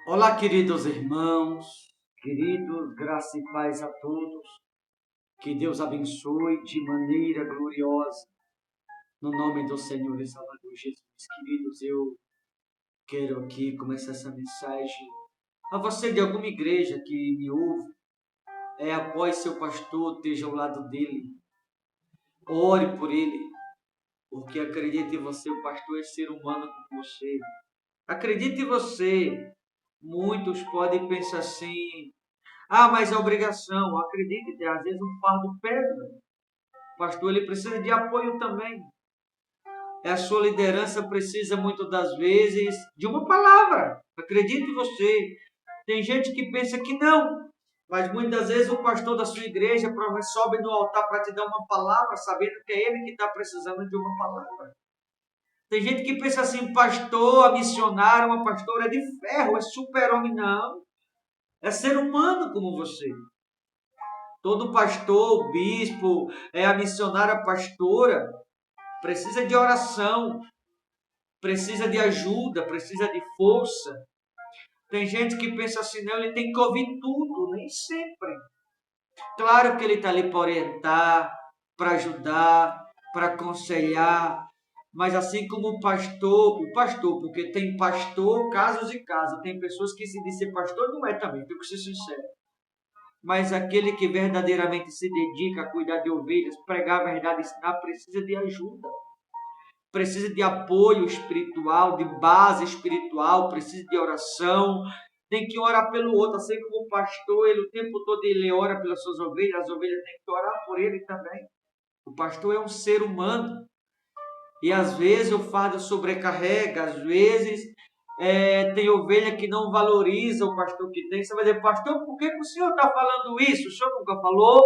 Olá, queridos irmãos, queridos, graça e paz a todos. Que Deus abençoe de maneira gloriosa, no nome do Senhor e Salvador Jesus. Queridos, eu quero aqui começar essa mensagem a você de alguma igreja que me ouve, após seu pastor, esteja ao lado dele. Ore por ele, porque acredite em você, o pastor é ser humano como você. Acredite em você. Muitos podem pensar assim: ah, mas é obrigação. Acredite, às vezes um fardo pesa. O pastor ele precisa de apoio também. A sua liderança precisa muitas das vezes de uma palavra. Acredite em você. Tem gente que pensa que não, mas muitas vezes o pastor da sua igreja sobe no altar para te dar uma palavra, sabendo que é ele que está precisando de uma palavra. Tem gente que pensa assim: pastor, a missionária, uma pastora é de ferro, é super-homem. Não, é ser humano como você. Todo pastor, bispo, a missionária pastora, precisa de oração, precisa de ajuda, precisa de força. Tem gente que pensa assim: não, ele tem que ouvir tudo, nem sempre. Claro que ele está ali para orientar, para ajudar, para aconselhar, mas assim como o pastor, porque tem pastor, casos e casos, tem pessoas que se dizem pastor, não é também, tenho que ser sincero. Mas aquele que verdadeiramente se dedica a cuidar de ovelhas, pregar a verdade, ensinar, precisa de ajuda, precisa de apoio espiritual, de base espiritual, precisa de oração, tem que orar pelo outro, assim como o pastor, ele o tempo todo ele ora pelas suas ovelhas, as ovelhas têm que orar por ele também. O pastor é um ser humano, e às vezes o fardo sobrecarrega, às vezes tem ovelha que não valoriza o pastor que tem. Você vai dizer: pastor, por que o senhor está falando isso? O senhor nunca falou?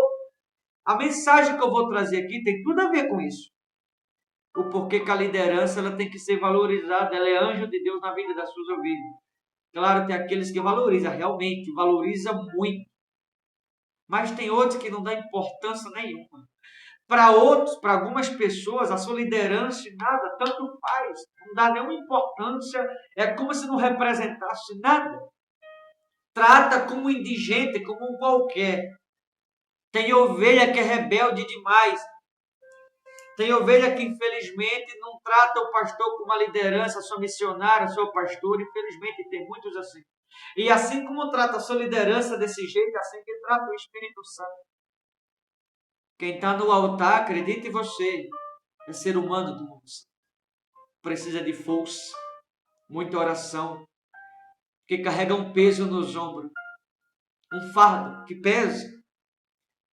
A mensagem que eu vou trazer aqui tem tudo a ver com isso. O porquê que a liderança ela tem que ser valorizada, ela é anjo de Deus na vida das suas ovelhas. Claro, tem aqueles que valorizam, realmente, valoriza muito. Mas tem outros que não dão importância nenhuma. Para outros, para algumas pessoas, a sua liderança nada, tanto faz, não dá nenhuma importância, é como se não representasse nada. Trata como um indigente, como um qualquer. Tem ovelha que é rebelde demais. Tem ovelha que, infelizmente, não trata o pastor como uma liderança, sua missionária, seu pastor. Infelizmente, tem muitos assim. E assim como trata a sua liderança desse jeito, é assim que trata o Espírito Santo. Quem está no altar, acredite em você, é ser humano como você. Precisa de força, muita oração, que carrega um peso nos ombros, um fardo que pesa.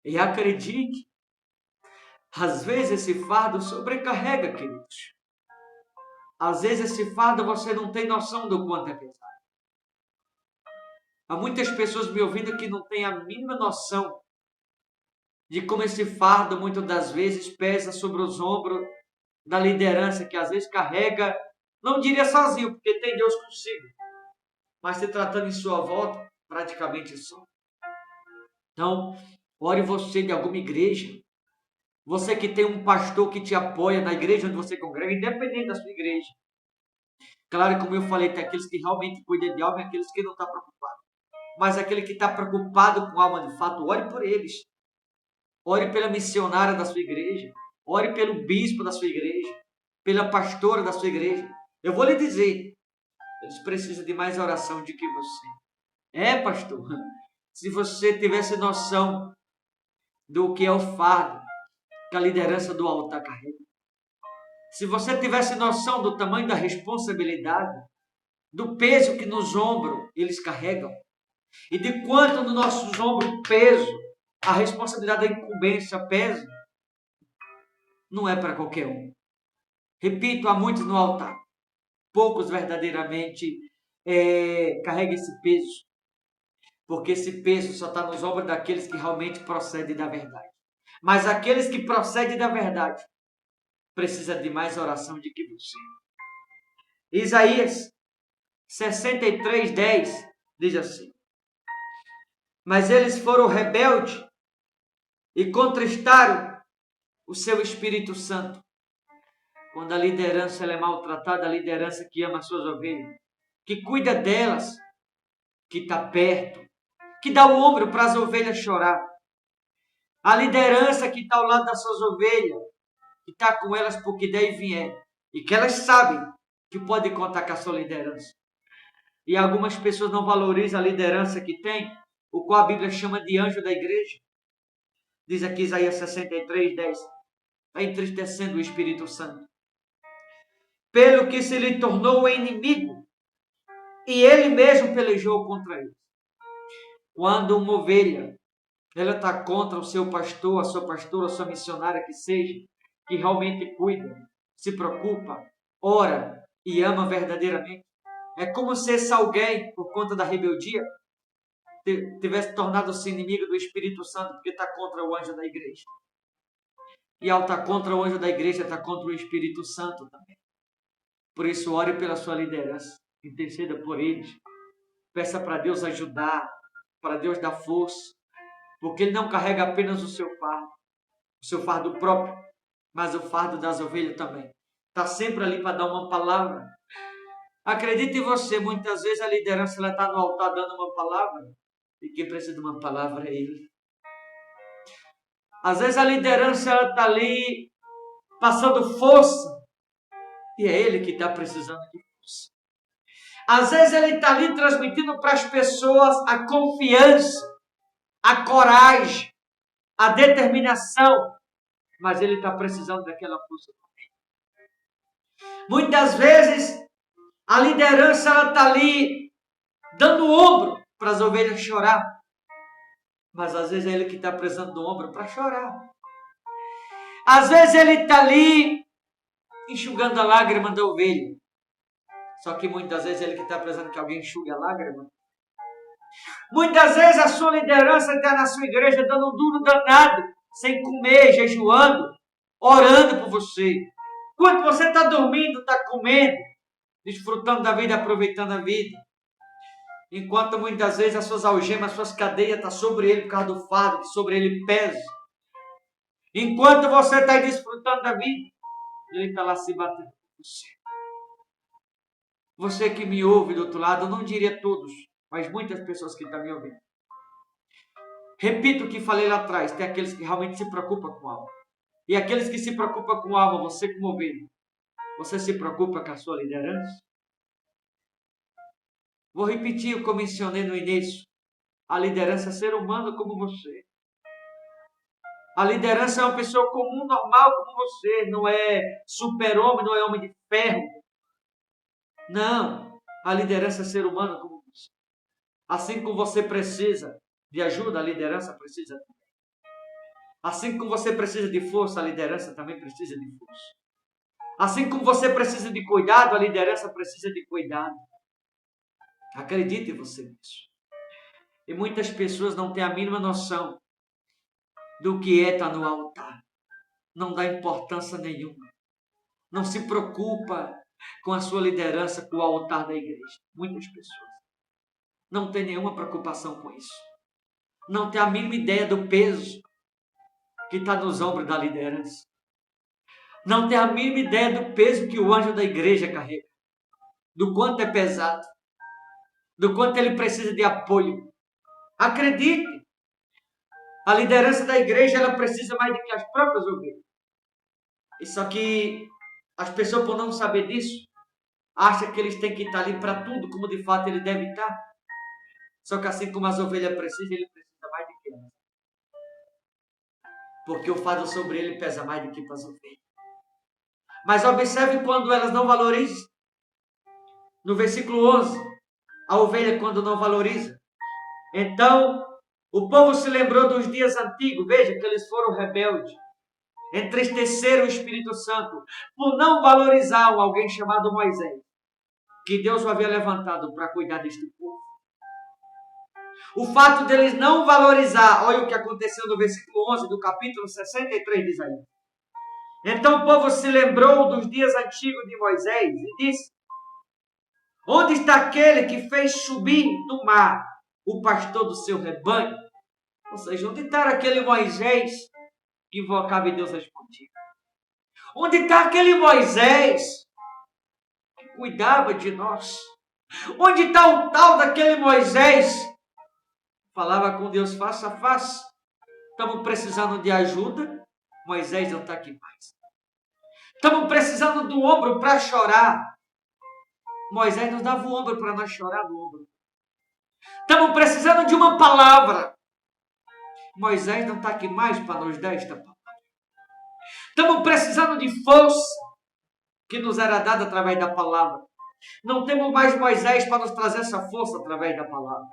E acredite, às vezes esse fardo sobrecarrega, queridos. Às vezes esse fardo você não tem noção do quanto é pesado. Há muitas pessoas me ouvindo que não têm a mínima noção de como esse fardo muitas das vezes pesa sobre os ombros da liderança, que às vezes carrega, não diria sozinho, porque tem Deus consigo, mas se tratando em sua volta, praticamente só. Então, ore você de alguma igreja, você que tem um pastor que te apoia na igreja onde você congrega, independente da sua igreja. Claro, como eu falei, tem aqueles que realmente cuidam de alma e aqueles que não estão preocupados. Mas aquele que está preocupado com a alma de fato, ore por eles. Ore pela missionária da sua igreja. Ore pelo bispo da sua igreja. Pela pastora da sua igreja. Eu vou lhe dizer, eles precisam de mais oração do que você. Pastor, se você tivesse noção do que é o fardo que a liderança do altar carrega, se você tivesse noção do tamanho da responsabilidade, do peso que nos ombros eles carregam, e de quanto nos nossos ombros peso, a responsabilidade da incumbência pesa, não é para qualquer um. Repito, há muitos no altar, poucos verdadeiramente carregam esse peso, porque esse peso só está nos ombros daqueles que realmente procedem da verdade. Mas aqueles que procedem da verdade precisam de mais oração do que você. Isaías 63:10 diz assim: mas eles foram rebeldes e contristaram o seu Espírito Santo. Quando a liderança ela é maltratada, a liderança que ama as suas ovelhas, que cuida delas, que está perto, que dá o ombro para as ovelhas chorar. A liderança que está ao lado das suas ovelhas, que está com elas porque daí vier, e que elas sabem que pode contar com a sua liderança. E algumas pessoas não valorizam a liderança que tem, o qual a Bíblia chama de anjo da igreja. Diz aqui Isaías 63, 10. Está entristecendo o Espírito Santo. Pelo que se lhe tornou inimigo, e ele mesmo pelejou contra ele. Quando uma ovelha, ela está contra o seu pastor, a sua pastora, a sua missionária que seja, que realmente cuida, se preocupa, ora e ama verdadeiramente. É como se esse alguém, por conta da rebeldia, tivesse tornado-se inimigo do Espírito Santo, porque está contra o anjo da igreja. E ao estar contra o anjo da igreja, está contra o Espírito Santo também. Por isso, ore pela sua liderança, interceda por eles. Peça para Deus ajudar, para Deus dar força, porque Ele não carrega apenas o seu fardo próprio, mas o fardo das ovelhas também. Está sempre ali para dar uma palavra. Acredite em você, muitas vezes a liderança está no altar dando uma palavra, e quem precisa de uma palavra é Ele. Às vezes a liderança está ali passando força, e é Ele que está precisando de força. Às vezes Ele está ali transmitindo para as pessoas a confiança, a coragem, a determinação, mas Ele está precisando daquela força também. Muitas vezes a liderança está ali dando o ombro para as ovelhas chorar, mas às vezes é Ele que está precisando do ombro para chorar. Às vezes Ele está ali enxugando a lágrima da ovelha, só que muitas vezes é Ele que está precisando que alguém enxugue a lágrima. Muitas vezes a sua liderança está na sua igreja dando um duro danado, sem comer, jejuando, orando por você. Enquanto você está dormindo, está comendo, desfrutando da vida, aproveitando a vida. Enquanto muitas vezes as suas algemas, as suas cadeias estão sobre ele por causa do fardo, que sobre ele pesa. Enquanto você está aí desfrutando da vida, ele está lá se batendo com você. Você que me ouve do outro lado, eu não diria todos, mas muitas pessoas que estão me ouvindo. Repito o que falei lá atrás, tem aqueles que realmente se preocupam com a alma. E aqueles que se preocupam com a alma, você como ovelha, você se preocupa com a sua liderança? Vou repetir o que eu mencionei no início. A liderança é ser humano como você. A liderança é uma pessoa comum, normal como você. Não é super-homem, não é homem de ferro. Não. A liderança é ser humano como você. Assim como você precisa de ajuda, a liderança precisa também. Assim como você precisa de força, a liderança também precisa de força. Assim como você precisa de cuidado, a liderança precisa de cuidado. Acredite você nisso. E muitas pessoas não têm a mínima noção do que é estar no altar. Não dá importância nenhuma. Não se preocupa com a sua liderança, com o altar da igreja. Muitas pessoas não têm nenhuma preocupação com isso. Não tem a mínima ideia do peso que está nos ombros da liderança. Não tem a mínima ideia do peso que o anjo da igreja carrega. Do quanto é pesado. Do quanto ele precisa de apoio. Acredite. A liderança da igreja, ela precisa mais do que as próprias ovelhas. Só que as pessoas, por não saber disso, acham que eles têm que estar ali para tudo, como de fato ele deve estar. Só que assim como as ovelhas precisam, ele precisa mais do que elas. Porque o fardo sobre ele pesa mais do que para as ovelhas. Mas observe quando elas não valorizam. No versículo 11, a ovelha quando não valoriza. Então, o povo se lembrou dos dias antigos. Veja que eles foram rebeldes. Entristeceram o Espírito Santo por não valorizar alguém chamado Moisés, que Deus o havia levantado para cuidar deste povo. O fato deles não valorizar, olha o que aconteceu no versículo 11 do capítulo 63 de Isaías. Então o povo se lembrou dos dias antigos de Moisés e disse: onde está aquele que fez subir do mar o pastor do seu rebanho? Ou seja, onde está aquele Moisés que invocava e Deus respondia? Onde está aquele Moisés que cuidava de nós? Onde está o tal daquele Moisés? Falava com Deus face a face. Estamos precisando de ajuda. Moisés não está aqui mais. Estamos precisando do ombro para chorar. Moisés nos dava o ombro para nós chorar no ombro. Estamos precisando de uma palavra. Moisés não está aqui mais para nos dar esta palavra. Estamos precisando de força que nos era dada através da palavra. Não temos mais Moisés para nos trazer essa força através da palavra.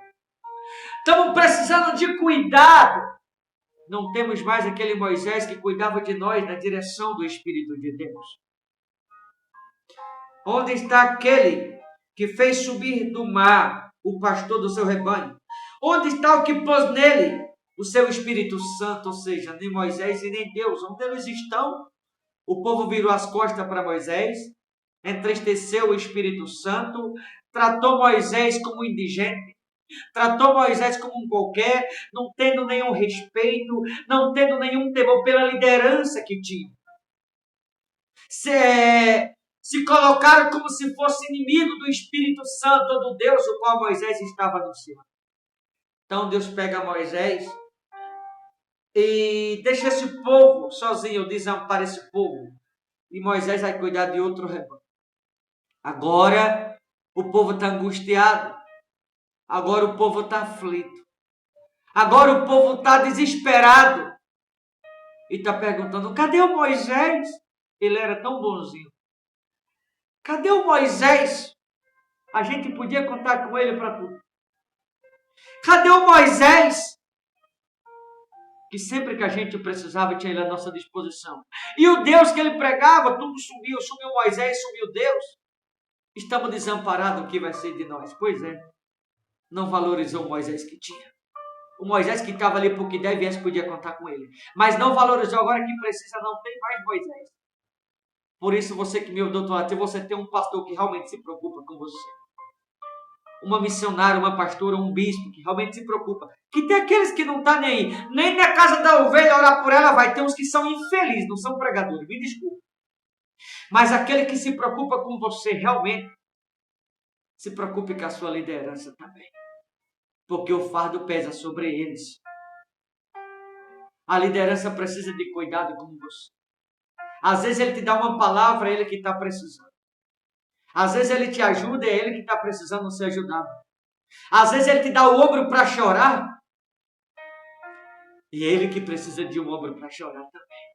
Estamos precisando de cuidado. Não temos mais aquele Moisés que cuidava de nós na direção do Espírito de Deus. Onde está aquele que fez subir do mar o pastor do seu rebanho? Onde está o que pôs nele o seu Espírito Santo? Ou seja, nem Moisés e nem Deus. Onde eles estão? O povo virou as costas para Moisés, entristeceu o Espírito Santo, tratou Moisés como indigente, tratou Moisés como um qualquer, não tendo nenhum respeito, não tendo nenhum temor pela liderança que tinha. Se colocaram como se fosse inimigo do Espírito Santo, do Deus, o qual Moisés estava anunciando. Então Deus pega Moisés e deixa esse povo sozinho, desampara esse povo. E Moisés vai cuidar de outro rebanho. Agora o povo está angustiado. Agora o povo está aflito. Agora o povo está desesperado. E está perguntando, cadê o Moisés? Ele era tão bonzinho. Cadê o Moisés? A gente podia contar com ele para tudo. Cadê o Moisés? Que sempre que a gente precisava tinha ele à nossa disposição. E o Deus que ele pregava, tudo sumiu. Sumiu Moisés, sumiu Deus. Estamos desamparados, o que vai ser de nós? Pois é, não valorizou o Moisés que tinha. O Moisés que estava ali porque der viesse podia contar com ele. Mas não valorizou, agora que precisa, não tem mais Moisés. Por isso você que me ouviu, doutor, você tem um pastor que realmente se preocupa com você. Uma missionária, uma pastora, um bispo que realmente se preocupa. Que tem aqueles que não estão nem na casa da ovelha orar por ela vai. Tem uns que são infelizes, não são pregadores, me desculpe. Mas aquele que se preocupa com você realmente, se preocupe com a sua liderança também. Porque o fardo pesa sobre eles. A liderança precisa de cuidado com você. Às vezes ele te dá uma palavra, é ele que está precisando. Às vezes ele te ajuda, é ele que está precisando ser ajudado. Às vezes ele te dá o ombro para chorar, e é ele que precisa de um ombro para chorar também.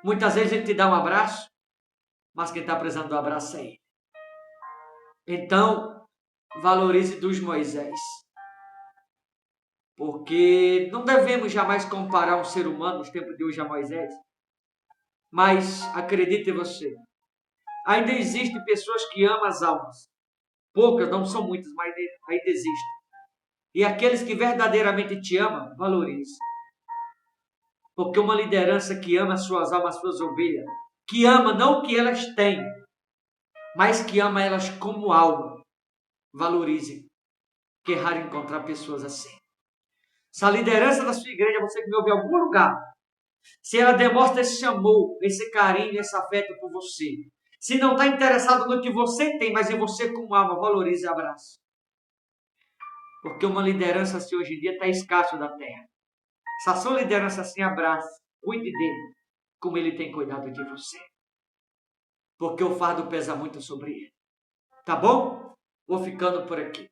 Muitas vezes ele te dá um abraço, mas quem está precisando do abraço é ele. Então, valorize dos Moisés. Porque não devemos jamais comparar um ser humano nos tempos de hoje a Moisés. Mas, acredite você, ainda existem pessoas que amam as almas. Poucas, não são muitas, mas ainda existem. E aqueles que verdadeiramente te amam, valorize. Porque uma liderança que ama as suas almas, as suas ovelhas, que ama não o que elas têm, mas que ama elas como alma, valorize. Que é raro encontrar pessoas assim. Se a liderança da sua igreja, você que me ouve em algum lugar, se ela demonstra esse amor, esse carinho, esse afeto por você, se não está interessado no que você tem, mas em você como alma, valorize e abrace. Porque uma liderança assim hoje em dia está escasso da terra. Se a sua liderança assim abraça, cuide dele, como ele tem cuidado de você. Porque o fardo pesa muito sobre ele. Tá bom? Vou ficando por aqui.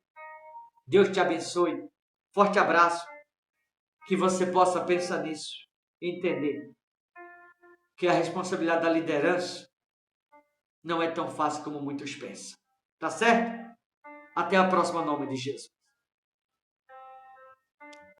Deus te abençoe. Forte abraço. Que você possa pensar nisso. Entender que a responsabilidade da liderança não é tão fácil como muitos pensam. Tá certo? Até a próxima, em nome de Jesus.